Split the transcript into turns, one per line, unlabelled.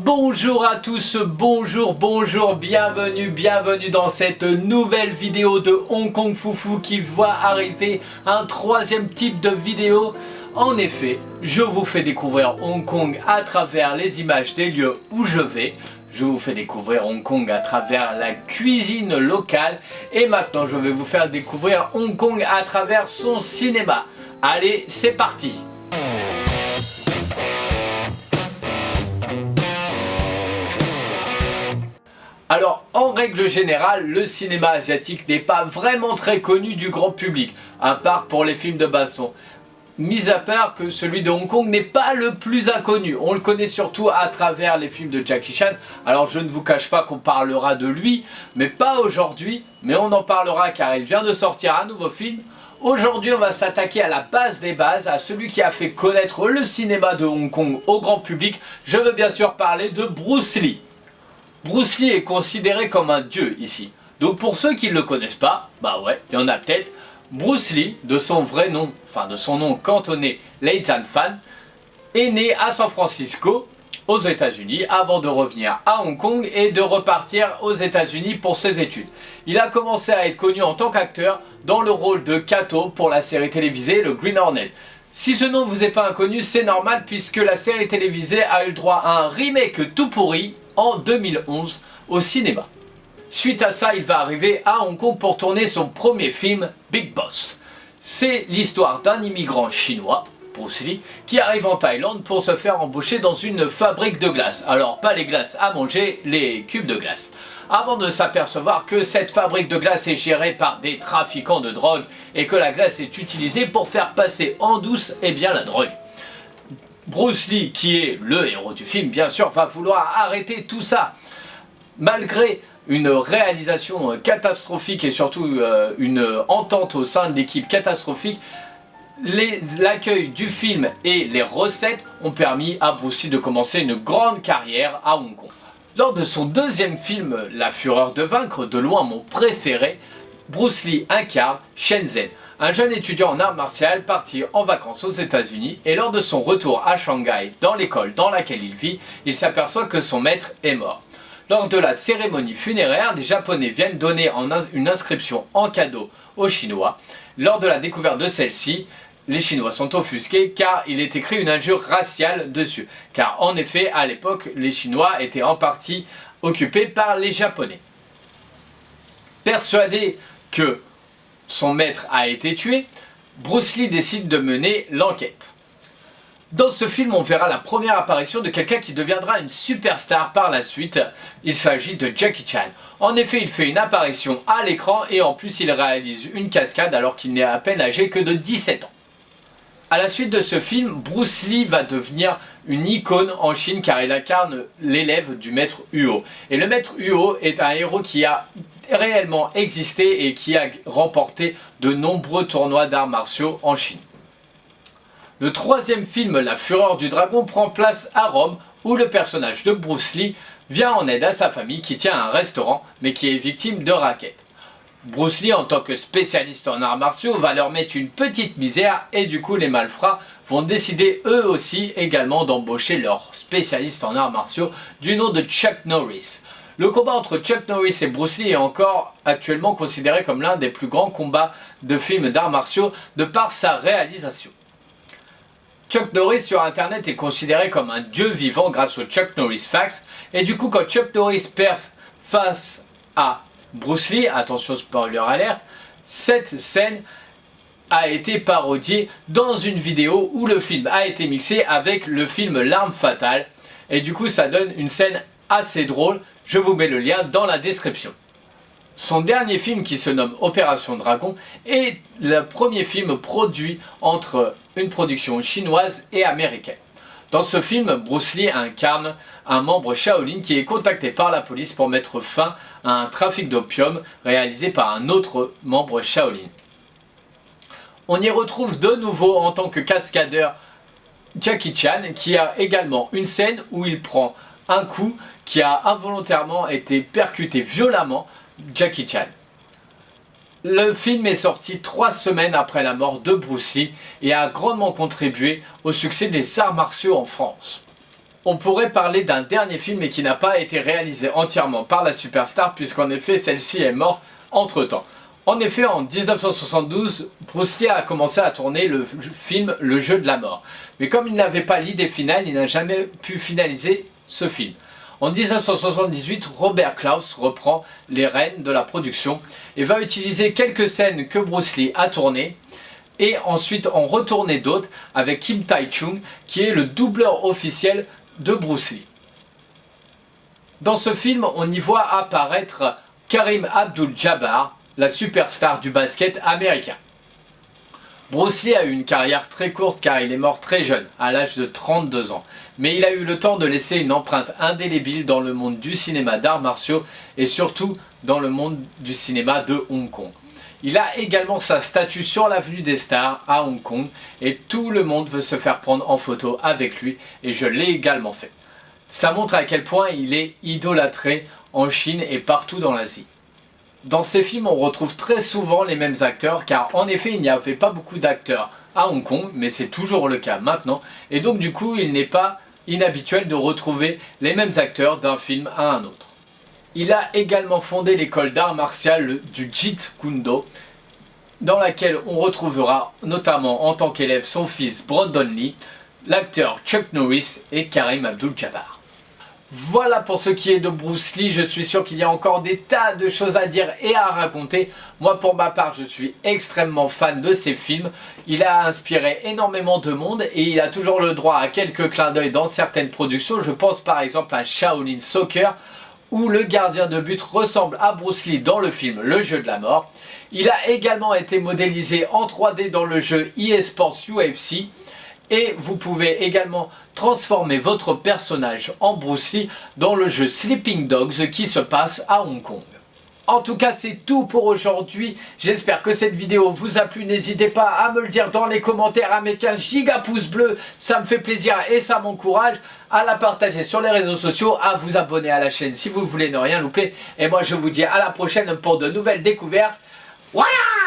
Bonjour à tous, bonjour, bienvenue dans cette nouvelle vidéo de Hong Kong Foufou qui voit arriver un troisième type de vidéo. En effet, je vous fais découvrir Hong Kong à travers les images des lieux où je vais. Je vous fais découvrir Hong Kong à travers la cuisine locale. Et maintenant, je vais vous faire découvrir Hong Kong à travers son cinéma. Allez, c'est parti! Alors, en règle générale, le cinéma asiatique n'est pas vraiment très connu du grand public, à part pour les films de baston. Mis à part que celui de Hong Kong n'est pas le plus inconnu. On le connaît surtout à travers les films de Jackie Chan. Alors je ne vous cache pas qu'on parlera de lui, mais pas aujourd'hui. Mais on en parlera car il vient de sortir un nouveau film. Aujourd'hui on va s'attaquer à la base des bases, à celui qui a fait connaître le cinéma de Hong Kong au grand public. Je veux bien sûr parler de Bruce Lee. Bruce Lee est considéré comme un dieu ici. Donc pour ceux qui ne le connaissent pas, bah ouais, il y en a peut-être. Bruce Lee, de son vrai nom, enfin de son nom cantonné Lei Zhan Fan, est né à San Francisco, aux États-Unis, avant de revenir à Hong Kong et de repartir aux États-Unis pour ses études. Il a commencé à être connu en tant qu'acteur dans le rôle de Kato pour la série télévisée Le Green Hornet. Si ce nom vous est pas inconnu, c'est normal puisque la série télévisée a eu le droit à un remake tout pourri en 2011 au cinéma. Suite à ça, il va arriver à Hong Kong pour tourner son premier film, Big Boss. C'est l'histoire d'un immigrant chinois, Bruce Lee, qui arrive en Thaïlande pour se faire embaucher dans une fabrique de glace. Alors pas les glaces à manger, les cubes de glace. Avant de s'apercevoir que cette fabrique de glace est gérée par des trafiquants de drogue et que la glace est utilisée pour faire passer en douce la drogue. Bruce Lee, qui est le héros du film, bien sûr, va vouloir arrêter tout ça. Malgré une réalisation catastrophique et surtout une entente au sein de l'équipe catastrophique, l'accueil du film et les recettes ont permis à Bruce Lee de commencer une grande carrière à Hong Kong. Lors de son deuxième film, La Fureur de vaincre, de loin mon préféré, Bruce Lee incarne Shenzhen, un jeune étudiant en arts martiaux parti en vacances aux États-Unis, et lors de son retour à Shanghai, dans l'école dans laquelle il vit, il s'aperçoit que son maître est mort. Lors de la cérémonie funéraire, des Japonais viennent donner une inscription en cadeau aux Chinois. Lors de la découverte de celle-ci, les Chinois sont offusqués car il est écrit une injure raciale dessus. Car en effet, à l'époque, les Chinois étaient en partie occupés par les Japonais. Persuadé que son maître a été tué, Bruce Lee décide de mener l'enquête. Dans ce film, on verra la première apparition de quelqu'un qui deviendra une superstar par la suite. Il s'agit de Jackie Chan. En effet, il fait une apparition à l'écran et en plus il réalise une cascade alors qu'il n'est à peine âgé que de 17 ans. À la suite de ce film, Bruce Lee va devenir une icône en Chine car il incarne l'élève du maître Huo. Et le maître Huo est un héros qui a réellement existé et qui a remporté de nombreux tournois d'arts martiaux en Chine. Le troisième film, La Fureur du Dragon, prend place à Rome où le personnage de Bruce Lee vient en aide à sa famille qui tient un restaurant mais qui est victime de rackets. Bruce Lee, en tant que spécialiste en arts martiaux, va leur mettre une petite misère et du coup les malfrats vont décider eux aussi également d'embaucher leur spécialiste en arts martiaux du nom de Chuck Norris. Le combat entre Chuck Norris et Bruce Lee est encore actuellement considéré comme l'un des plus grands combats de films d'arts martiaux de par sa réalisation. Chuck Norris sur internet est considéré comme un dieu vivant grâce au Chuck Norris Facts et du coup quand Chuck Norris perce face à Bruce Lee, attention spoiler alert, cette scène a été parodiée dans une vidéo où le film a été mixé avec le film L'arme fatale et du coup ça donne une scène assez drôle, je vous mets le lien dans la description. Son dernier film qui se nomme Opération Dragon est le premier film produit entre une production chinoise et américaine. Dans ce film, Bruce Lee incarne un membre Shaolin qui est contacté par la police pour mettre fin à un trafic d'opium réalisé par un autre membre Shaolin. On y retrouve de nouveau en tant que cascadeur Jackie Chan qui a également une scène où il prend un coup qui a involontairement été percuté violemment Jackie Chan. Le film est sorti 3 semaines après la mort de Bruce Lee et a grandement contribué au succès des arts martiaux en France. On pourrait parler d'un dernier film mais qui n'a pas été réalisé entièrement par la superstar puisqu'en effet celle-ci est morte entre temps. En effet, en 1972, Bruce Lee a commencé à tourner le film Le Jeu de la Mort. Mais comme il n'avait pas l'idée finale, il n'a jamais pu finaliser ce film. En 1978, Robert Klaus reprend les rênes de la production et va utiliser quelques scènes que Bruce Lee a tournées et ensuite en retourner d'autres avec Kim Tai-chung qui est le doubleur officiel de Bruce Lee. Dans ce film, on y voit apparaître Kareem Abdul-Jabbar, la superstar du basket américain. Bruce Lee a eu une carrière très courte car il est mort très jeune, à l'âge de 32 ans. Mais il a eu le temps de laisser une empreinte indélébile dans le monde du cinéma d'arts martiaux et surtout dans le monde du cinéma de Hong Kong. Il a également sa statue sur l'avenue des Stars à Hong Kong et tout le monde veut se faire prendre en photo avec lui et je l'ai également fait. Ça montre à quel point il est idolâtré en Chine et partout dans l'Asie. Dans ces films, on retrouve très souvent les mêmes acteurs car en effet il n'y avait pas beaucoup d'acteurs à Hong Kong, mais c'est toujours le cas maintenant et donc du coup il n'est pas inhabituel de retrouver les mêmes acteurs d'un film à un autre. Il a également fondé l'école d'art martial du Jeet Kune Do dans laquelle on retrouvera notamment en tant qu'élève son fils Brandon Lee, l'acteur Chuck Norris et Kareem Abdul-Jabbar. Voilà pour ce qui est de Bruce Lee, je suis sûr qu'il y a encore des tas de choses à dire et à raconter. Moi pour ma part je suis extrêmement fan de ses films, il a inspiré énormément de monde et il a toujours le droit à quelques clins d'œil dans certaines productions. Je pense par exemple à Shaolin Soccer où le gardien de but ressemble à Bruce Lee dans le film Le Jeu de la Mort. Il a également été modélisé en 3D dans le jeu eSports UFC. Et vous pouvez également transformer votre personnage en Bruce Lee dans le jeu Sleeping Dogs qui se passe à Hong Kong. En tout cas, c'est tout pour aujourd'hui. J'espère que cette vidéo vous a plu. N'hésitez pas à me le dire dans les commentaires, à mettre 15 giga pouces bleus. Ça me fait plaisir et ça m'encourage. À la partager sur les réseaux sociaux, à vous abonner à la chaîne si vous voulez ne rien louper. Et moi, je vous dis à la prochaine pour de nouvelles découvertes. Voilà!